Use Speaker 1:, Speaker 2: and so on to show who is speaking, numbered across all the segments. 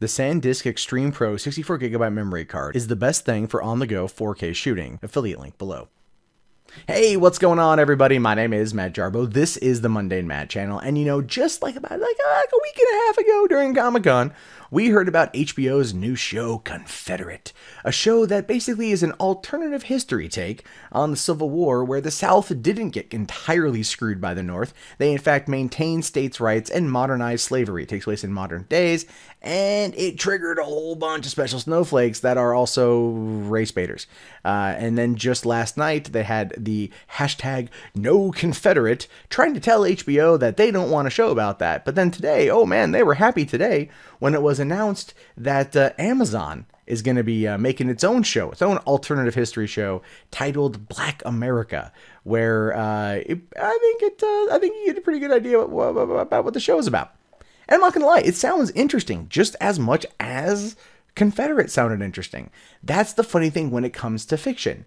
Speaker 1: The SanDisk Extreme Pro 64GB memory card is the best thing for on-the-go 4K shooting. Affiliate link below. Hey, what's going on, everybody? My name is Matt Jarbo. This is the Mundane Matt channel, and you know, just like about a week and a half ago during Comic-Con, we heard about HBO's new show, Confederate, a show that basically is an alternative history take on the Civil War, where the South didn't get entirely screwed by the North. They, in fact, maintained states' rights and modernized slavery. It takes place in modern days, and it triggered a whole bunch of special snowflakes that are also race baiters. And then just last night, they had the hashtag #NoConfederate trying to tell HBO that they don't want a show about that. But then today, oh man, they were happy today when it was announced that Amazon is going to be making its own show, its own alternative history show titled Black America, where I think you get a pretty good idea about what the show is about. And I'm not going to lie, it sounds interesting just as much as Confederate sounded interesting. That's the funny thing when it comes to fiction.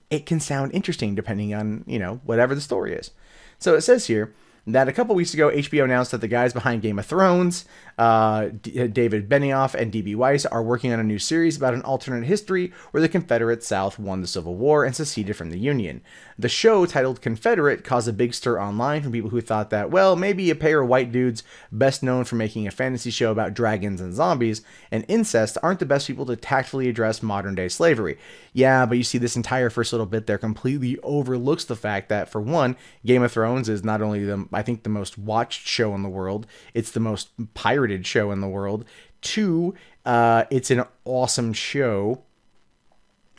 Speaker 1: It can sound interesting depending on, you know, whatever the story is. So it says here that a couple weeks ago, HBO announced that the guys behind Game of Thrones, David Benioff and D.B. Weiss, are working on a new series about an alternate history where the Confederate South won the Civil War and seceded from the Union. The show, titled Confederate, caused a big stir online from people who thought that, well, maybe a pair of white dudes best known for making a fantasy show about dragons and zombies and incest aren't the best people to tactfully address modern-day slavery. Yeah, but you see, this entire first little bit there completely overlooks the fact that, for one, Game of Thrones is not only I think the most watched show in the world, it's the most pirated show in the world. Two, it's an awesome show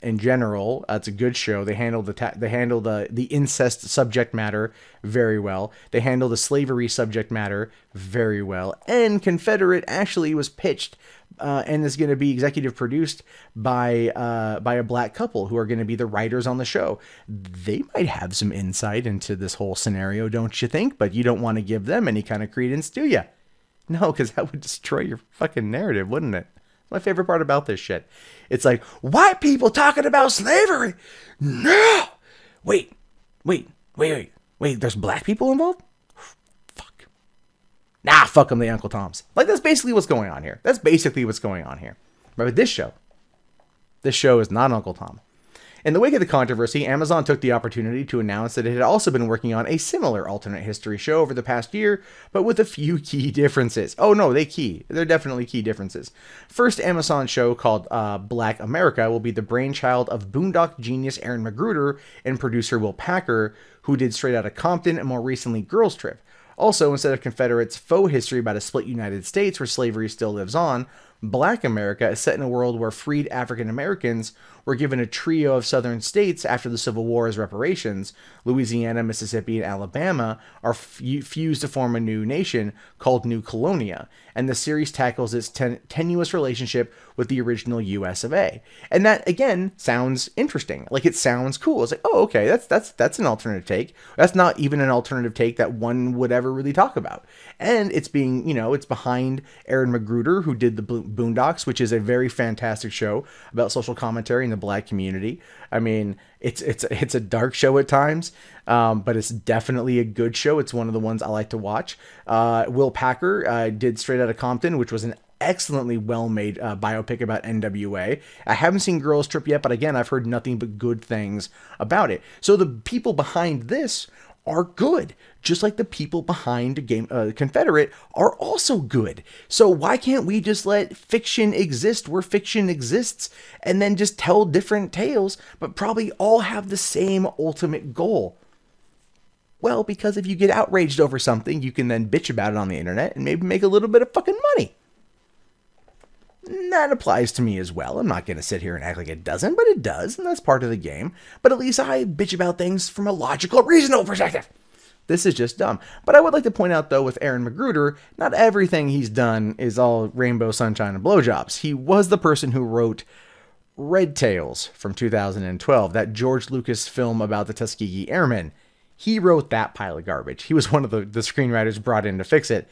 Speaker 1: in general. It's a good show. They handle the incest subject matter very well. They handle the slavery subject matter very well. And Confederate actually was pitched and is going to be executive produced by a black couple who are going to be the writers on the show. They might have some insight into this whole scenario, don't you think? But you don't want to give them any kind of credence, do you? No, because that would destroy your fucking narrative, wouldn't it? My favorite part about this shit. It's like, white people talking about slavery? No! Wait, there's black people involved? Fuck. Nah, fuck them, the Uncle Toms. Like, that's basically what's going on here. That's basically what's going on here. But with this show is not Uncle Tom. In the wake of the controversy, Amazon took the opportunity to announce that it had also been working on a similar alternate history show over the past year, but with a few key differences. Oh no, they're definitely key differences. First, Amazon show called Black America will be the brainchild of Boondock genius Aaron McGruder and producer Will Packer, who did Straight Outta Compton and more recently Girls Trip. Also, instead of Confederate's faux history about a split United States where slavery still lives on, Black America is set in a world where freed African Americans were given a trio of southern states after the Civil War as reparations. Louisiana, Mississippi, and Alabama are fused to form a new nation called New Colonia, and the series tackles its tenuous relationship with the original US of A. And that, again, sounds interesting. Like, it sounds cool. It's like, oh, okay, that's an alternative take. That's not even an alternative take that one would ever really talk about. And it's being, you know, it's behind Aaron McGruder, who did the Boondocks, which is a very fantastic show about social commentary in the black community. I mean, it's a dark show at times, but it's definitely a good show. It's one of the ones I like to watch. Will Packer did Straight Outta Compton, which was an excellently well-made biopic about NWA. I haven't seen Girls Trip yet, but again, I've heard nothing but good things about it. So the people behind this are good, just like the people behind Confederate are also good. So why can't we just let fiction exist where fiction exists and then just tell different tales, but probably all have the same ultimate goal? Well, because if you get outraged over something, you can then bitch about it on the internet and maybe make a little bit of fucking money. That applies to me as well. I'm not going to sit here and act like it doesn't, but it does, and that's part of the game. But at least I bitch about things from a logical, reasonable perspective. This is just dumb. But I would like to point out, though, with Aaron McGruder, not everything he's done is all rainbow, sunshine, and blowjobs. He was the person who wrote Red Tails from 2012, that George Lucas film about the Tuskegee Airmen. He wrote that pile of garbage. He was one of the screenwriters brought in to fix it.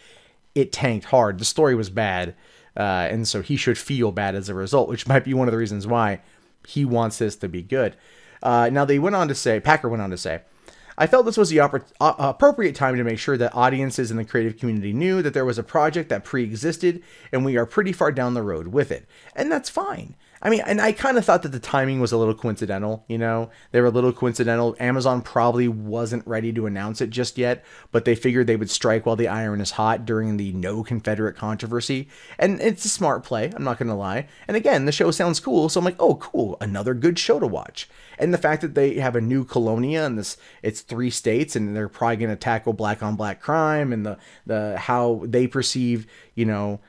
Speaker 1: It tanked hard. The story was bad. And so he should feel bad as a result, which might be one of the reasons why he wants this to be good. Now, Packer went on to say, I felt this was the appropriate time to make sure that audiences in the creative community knew that there was a project that pre-existed and we are pretty far down the road with it. And that's fine. I mean, and I kind of thought that the timing was a little coincidental, you know? They were a little coincidental. Amazon probably wasn't ready to announce it just yet, but they figured they would strike while the iron is hot during the no Confederate controversy. And it's a smart play, I'm not going to lie. And again, the show sounds cool, so I'm like, oh, cool, another good show to watch. And the fact that they have a new colonia and it's 3 states, and they're probably going to tackle black on black crime and the how they perceive, you know,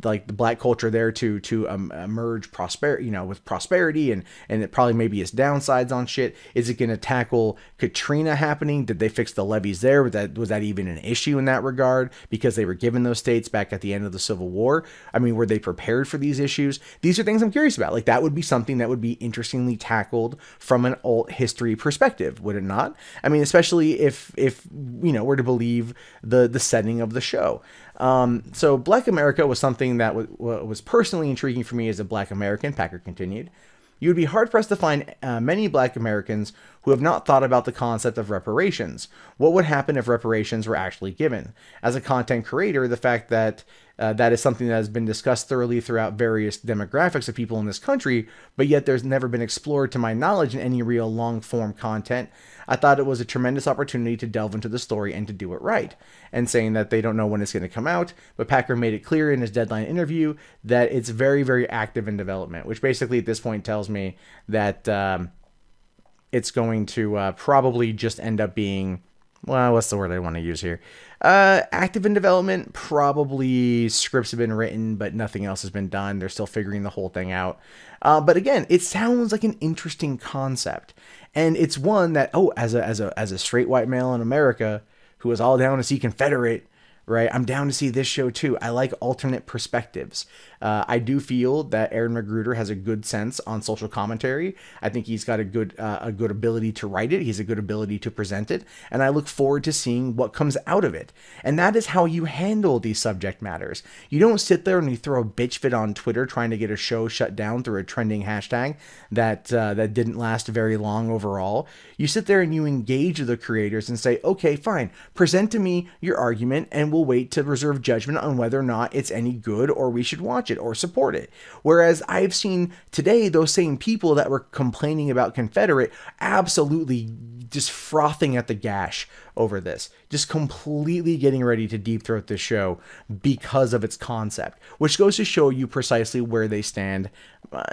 Speaker 1: like the black culture there to emerge with prosperity, and it probably maybe its downsides on shit. Is it going to tackle Katrina happening? Did they fix the levees there? Was that even an issue in that regard? Because they were given those states back at the end of the Civil War. I mean, were they prepared for these issues? These are things I'm curious about. Like, that would be something that would be interestingly tackled from an alt history perspective, would it not? I mean, especially if you know, we're to believe the setting of the show. So Black America was something that was personally intriguing for me as a Black American, Packer continued. You would be hard-pressed to find many Black Americans who have not thought about the concept of reparations. What would happen if reparations were actually given? As a content creator, the fact that that is something that has been discussed thoroughly throughout various demographics of people in this country, but yet there's never been explored to my knowledge in any real long-form content. I thought it was a tremendous opportunity to delve into the story and to do it right. And saying that they don't know when it's going to come out, but Packer made it clear in his Deadline interview that it's very, very active in development, which basically at this point tells me that it's going to probably just end up being, well, what's the word I want to use here? Active in development, probably scripts have been written, but nothing else has been done. They're still figuring the whole thing out. But again, it sounds like an interesting concept. And it's one that, oh, as a straight white male in America who is all down to see Confederate, right? I'm down to see this show too. I like alternate perspectives. I do feel that Aaron Magruder has a good sense on social commentary. I think he's got a good ability to write it. He's a good ability to present it. And I look forward to seeing what comes out of it. And that is how you handle these subject matters. You don't sit there and you throw a bitch fit on Twitter trying to get a show shut down through a trending hashtag that didn't last very long overall. You sit there and you engage the creators and say, okay, fine, present to me your argument and we'll wait to reserve judgment on whether or not it's any good or we should watch it or support it. Whereas I've seen today those same people that were complaining about Confederate absolutely just frothing at the gash over this, just completely getting ready to deep throat this show because of its concept, which goes to show you precisely where they stand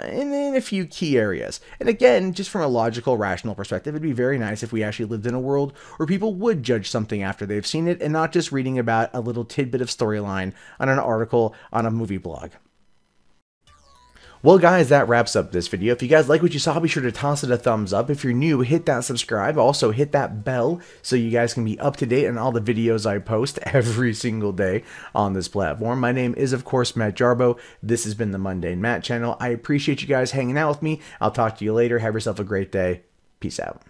Speaker 1: in a few key areas. And again, just from a logical, rational perspective, it'd be very nice if we actually lived in a world where people would judge something after they've seen it and not just reading about a little tidbit of storyline on an article on a movie blog. Well, guys, that wraps up this video. If you guys like what you saw, be sure to toss it a thumbs up. If you're new, hit that subscribe. Also, hit that bell so you guys can be up to date on all the videos I post every single day on this platform. My name is, of course, Matt Jarbo. This has been the Mundane Matt channel. I appreciate you guys hanging out with me. I'll talk to you later. Have yourself a great day. Peace out.